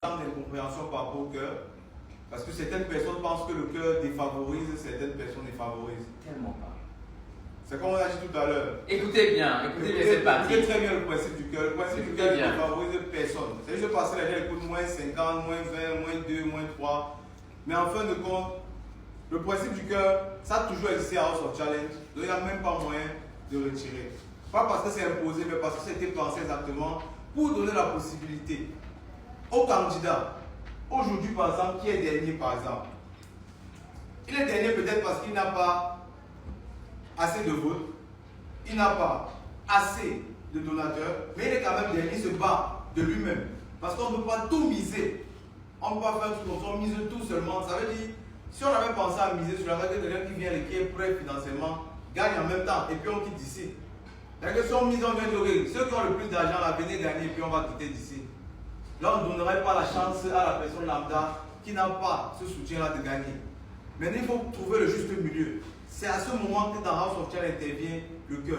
d'incompréhension par rapport au cœur. Parce que certaines personnes pensent que le cœur défavorise, certaines personnes défavorisent. Tellement pas. C'est comme on a dit tout à l'heure. Écoutez bien cette partie. Écoutez très bien le principe du cœur. Le principe du cœur ne défavorise personne. C'est juste parce que les gens écoutent moins 50, moins 20, moins 2, moins 3. Mais en fin de compte, le principe du cœur, ça a toujours existé à House of Challenge. Donc il n'y a même pas moyen de retirer. Pas parce que c'est imposé, mais parce que c'était pensé exactement pour donner la possibilité au candidat. Aujourd'hui, par exemple, qui est dernier, par exemple. Il est dernier peut-être parce qu'il n'a pas assez de votes, il n'a pas assez de donateurs, mais il est quand même dernier, il se bat de lui-même. Parce qu'on ne peut pas tout miser. On ne peut pas faire tout comme ça, on mise tout seulement. Ça veut dire, si on avait pensé à miser sur la règle de quelqu'un qui vient et qui est prêt financièrement, gagne en même temps, et puis on quitte d'ici. C'est-à-dire que si on mise, on vient de ceux qui ont le plus d'argent, venez gagner, et puis on va quitter d'ici. Là, on ne donnerait pas la chance à la personne lambda qui n'a pas ce soutien-là de gagner. Maintenant, il faut trouver le juste milieu. C'est à ce moment que dans House of Challenge intervient le cœur.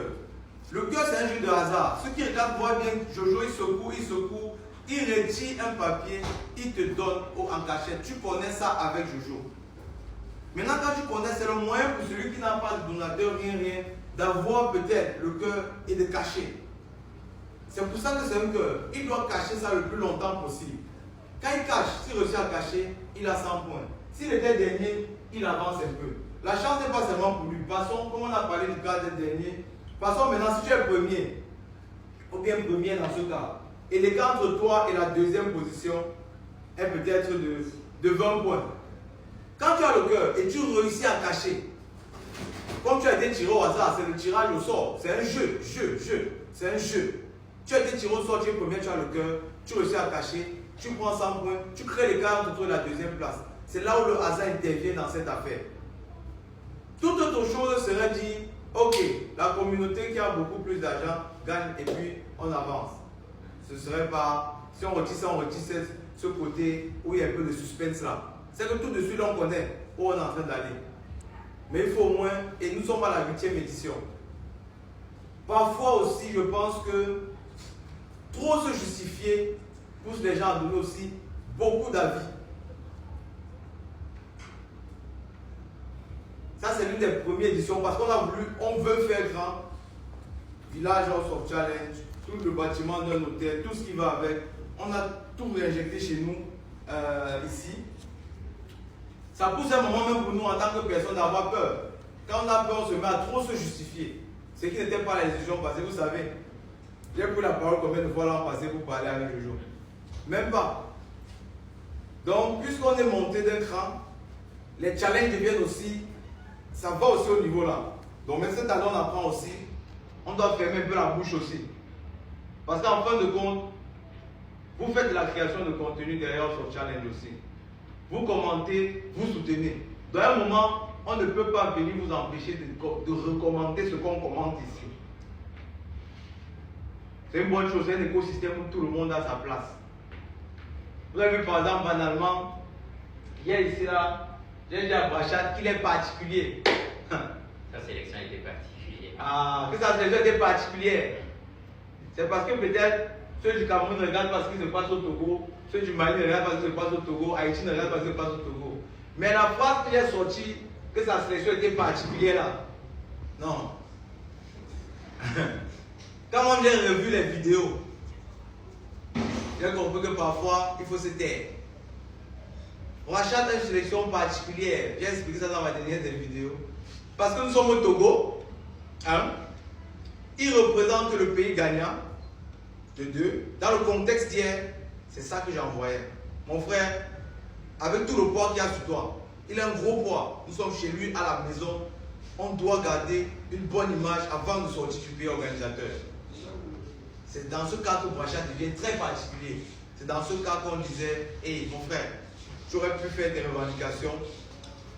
Le cœur, c'est un jeu de hasard. Ceux qui regardent voient bien, Jojo, il secoue, il retire un papier, il te donne en cachette. Tu connais ça avec Jojo. Maintenant, quand tu connais, c'est le moyen pour celui qui n'a pas de donateur, rien, d'avoir peut-être le cœur et de cacher. C'est pour ça que c'est un cœur. Il doit cacher ça le plus longtemps possible. Quand il cache, s'il réussit à cacher, il a 100 points. S'il était dernier, il avance un peu. La chance n'est pas seulement pour lui. Passons, comme on a parlé du cas d'être dernier, passons maintenant, si tu es premier, ou bien premier dans ce cas, et l'écart entre toi et la deuxième position est peut-être de 20 points. Quand tu as le cœur et tu réussis à cacher, comme tu as été tiré au hasard, c'est le tirage au sort, c'est un jeu, c'est un jeu. Tu as été tiré au sort, tu es premier, tu as le cœur, tu réussis à cacher, tu prends 100 points, tu crées l'écart entre toi et la deuxième place. C'est là où le hasard intervient dans cette affaire. Toute autre chose serait dire, ok, la communauté qui a beaucoup plus d'argent gagne et puis on avance. Ce serait pas, si on retire ça, on retire ce côté où il y a un peu de suspense là. C'est que tout de suite on connaît où on est en train d'aller. Mais il faut au moins, et nous sommes à la 8e édition. Parfois aussi, je pense que trop se justifier pousse les gens à donner aussi beaucoup d'avis. Ça, c'est l'une des premières éditions parce on veut faire grand. Village House of Challenge, tout le bâtiment d'un hôtel, tout ce qui va avec. On a tout réinjecté chez nous ici. Ça pousse un moment même pour nous en tant que personne d'avoir peur. Quand on a peur, on se met à trop se justifier. Ce qui n'était pas la décision passée, vous savez. J'ai pris la parole combien de fois l'an passé pour parler avec Jojo? Même pas. Donc, puisqu'on est monté d'un cran, les challenges deviennent aussi, ça va aussi au niveau là. Donc, même cette année, on apprend aussi, on doit fermer un peu la bouche aussi. Parce qu'en fin de compte, vous faites de la création de contenu derrière sur challenge aussi. Vous commentez, vous soutenez. Dans un moment, on ne peut pas venir vous empêcher de recommander ce qu'on commente ici. C'est une bonne chose, c'est un écosystème où tout le monde a sa place. Vous avez vu par exemple, banalement, il y a ici là, j'ai dit à Brachat qu'il est particulier. Sa sélection était particulière. Ah, que sa sélection était particulière. C'est parce que peut-être ceux du Cameroun regardent parce qu'il se passe au Togo, ceux du Mali regardent parce qu'il se passe au Togo, Haïti ne regarde parce qu'il se passe au Togo. Mais la phrase que j'ai sortie, que sa sélection était particulière là, non. Quand moi j'ai revu les vidéos, j'ai compris que parfois il faut se taire. Rachat a une sélection particulière. J'ai expliqué ça dans ma dernière vidéo. Parce que nous sommes au Togo, hein? Il représente le pays gagnant. De deux. Dans le contexte d'hier, c'est ça que j'envoyais. Mon frère, avec tout le poids qu'il y a sur toi, il a un gros poids. Nous sommes chez lui à la maison. On doit garder une bonne image avant de sortir du pays organisateur. C'est dans ce cas que Brachat devient très particulier. C'est dans ce cas qu'on disait, hey mon frère, tu aurais pu faire tes revendications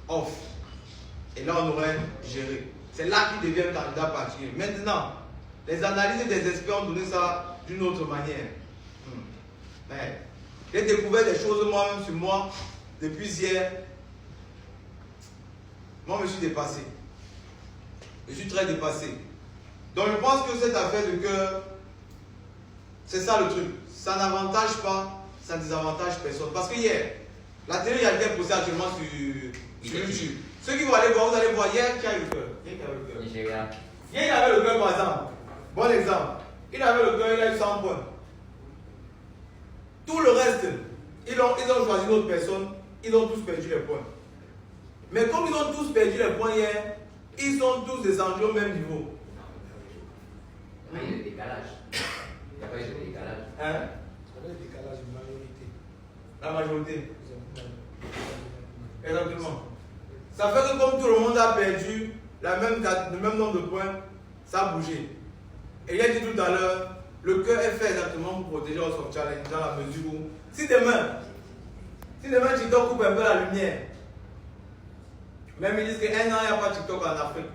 off. Et là on aurait géré. C'est là qu'il devient un candidat particulier. Maintenant, les analyses des experts ont donné ça d'une autre manière. J'ai découvert des choses moi-même sur moi depuis hier. Moi je me suis dépassé. Je suis très dépassé. Donc je pense que cette affaire de cœur, c'est ça le truc. Ça n'avantage pas ça désavantage personne. Parce que hier, la télé-réalité est posée actuellement sur YouTube. Ceux qui vont aller voir, vous allez voir hier qui a eu le cœur. Nigeria. Hier, il avait le cœur par exemple. Bon exemple. Il avait le cœur, il a eu 100 points. Tout le reste, ils ont choisi une autre personne, ils ont tous perdu les points. Mais comme ils ont tous perdu les points hier, ils sont tous descendus au même niveau. Il y a eu le décalage. Il n'y a pas eu de décalage. Hein? Il y a eu le décalage de majorité. La majorité. Exactement. Ça fait que comme tout le monde a perdu le même nombre de points, ça a bougé. Et il a dit tout à l'heure, le cœur est fait exactement pour protéger votre challenge dans la mesure où, si demain TikTok coupe un peu la lumière, même ils disent qu'un an il n'y a pas TikTok en Afrique,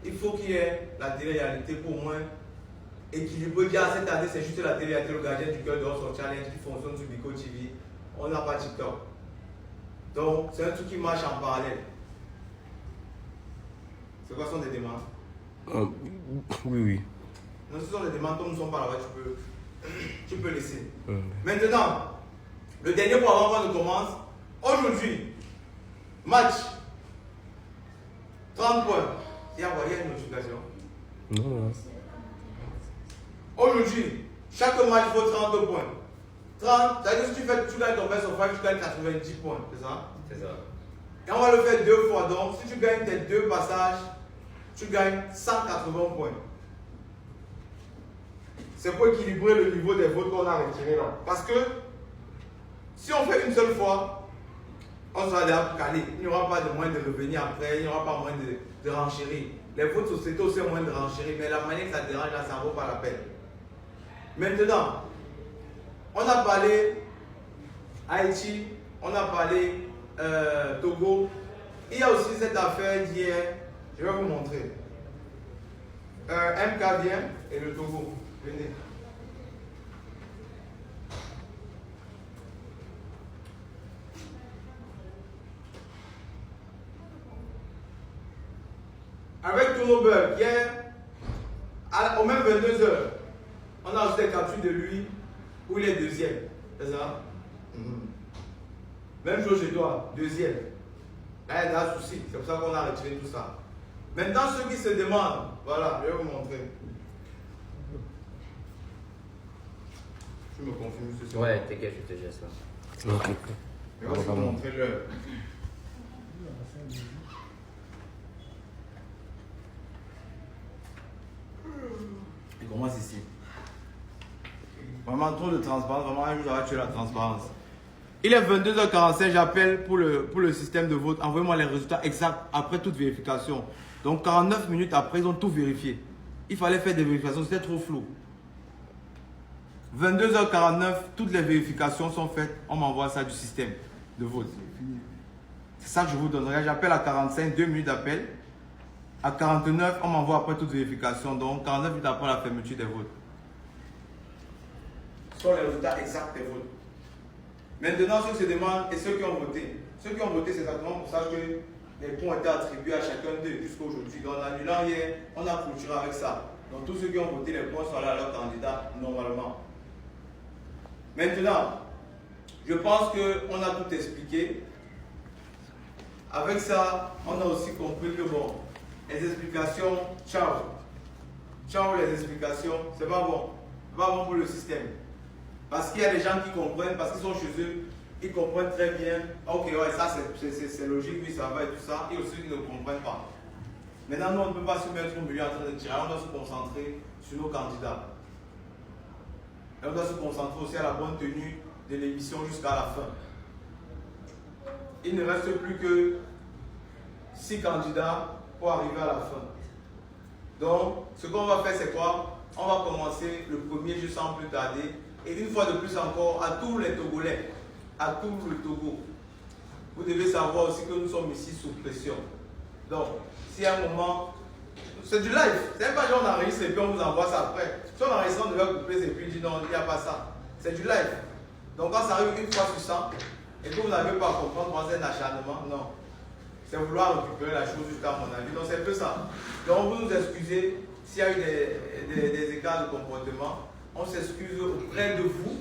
il faut qu'il y ait la télé-réalité pour au moins équilibrer. Dire cette année c'est juste la télé-réalité, le gardien du cœur de votre challenge qui fonctionne sur Biko TV. On n'a pas TikTok. Donc c'est un truc qui marche en parallèle. C'est quoi, ce sont des demandes? Oui. Non, ce sont des demandes, comme nous ne sommes pas là-bas, tu peux laisser. Maintenant, le dernier point avant qu'on commence. Aujourd'hui, match, 30 points. Il y a une notification. Non. Aujourd'hui, chaque match vaut 32 points. 30, c'est-à-dire que si tu gagnes ton best of 5, tu gagnes 90 points, c'est ça? C'est ça. Et on va le faire 2 fois. Donc, si tu gagnes tes 2 passages, tu gagnes 180 points. C'est pour équilibrer le niveau des votes qu'on a retirés là. Parce que si on fait une seule fois, on sera déjà calé. Il n'y aura pas de moyen de revenir après, il n'y aura pas moyen de renchérir. Les votes sociétés aussi ont moyen de renchérir, mais la manière que ça dérange là, ça ne vaut pas la peine. Maintenant, on a parlé Haïti, on a parlé Togo. Il y a aussi cette affaire d'hier, je vais vous montrer. MK vient et le Togo. Venez. Avec tous nos bugs, hier, au même 22h, on a reçu des captures de lui où il est deuxième. C'est ça? Même chose chez toi, deuxième. Là, il y a un souci. C'est pour ça qu'on a retiré tout ça. Maintenant, ceux qui se demandent, voilà, je vais vous montrer. Tu me confirmes ce soir? Ouais, t'inquiète, je te geste là. Ok. Je vais vous montrer l'heure. Il commence ici. Vraiment trop de transparence, vraiment un jour j'aurais tué la transparence. Il est 22h45, j'appelle pour le système de vote. Envoyez-moi les résultats exacts après toute vérification. Donc 49 minutes après, ils ont tout vérifié. Il fallait faire des vérifications, c'était trop flou. 22h49, toutes les vérifications sont faites. On m'envoie ça du système de vote. C'est ça que je vous donnerai. J'appelle à 45, 2 minutes d'appel. À 49, on m'envoie après toute vérification. Donc 49 minutes après la fermeture des votes. Ce sont les résultats exacts des votes. Maintenant, ceux qui se demandent et ceux qui ont voté. Ceux qui ont voté, c'est exactement pour ça que les points ont été attribués à chacun d'eux jusqu'à aujourd'hui. Donc, l'annulant hier, on a clôturé avec ça. Donc, tous ceux qui ont voté, les points sont allés à leur candidat normalement. Maintenant, je pense qu'on a tout expliqué. Avec ça, on a aussi compris que bon, les explications, ciao. Ciao les explications, c'est pas bon. C'est pas bon pour le système. Parce qu'il y a des gens qui comprennent, parce qu'ils sont chez eux, ils comprennent très bien. Ok, ouais, ça c'est logique, oui, ça va et tout ça. Et aussi, ils ne comprennent pas. Maintenant, nous, on ne peut pas se mettre au milieu en train de tirer, on doit se concentrer sur nos candidats. Et on doit se concentrer aussi à la bonne tenue de l'émission jusqu'à la fin. Il ne reste plus que 6 candidats pour arriver à la fin. Donc, ce qu'on va faire, c'est quoi? On va commencer le premier juste sans plus tarder. Et une fois de plus encore, à tous les Togolais, à tout le Togo, vous devez savoir aussi que nous sommes ici sous pression. Donc, si à un moment, c'est du live, c'est pas genre on enregistre et puis on vous envoie ça après. Si on enregistre, on devait couper et puis dire non, il n'y a pas ça. C'est du live. Donc quand ça arrive une fois sur 100 et que vous n'avez pas à comprendre, c'est un acharnement, non. C'est vouloir récupérer la chose juste à mon avis. Donc c'est un peu ça. Donc vous nous excusez s'il y a eu des écarts de comportement. On s'excuse auprès de vous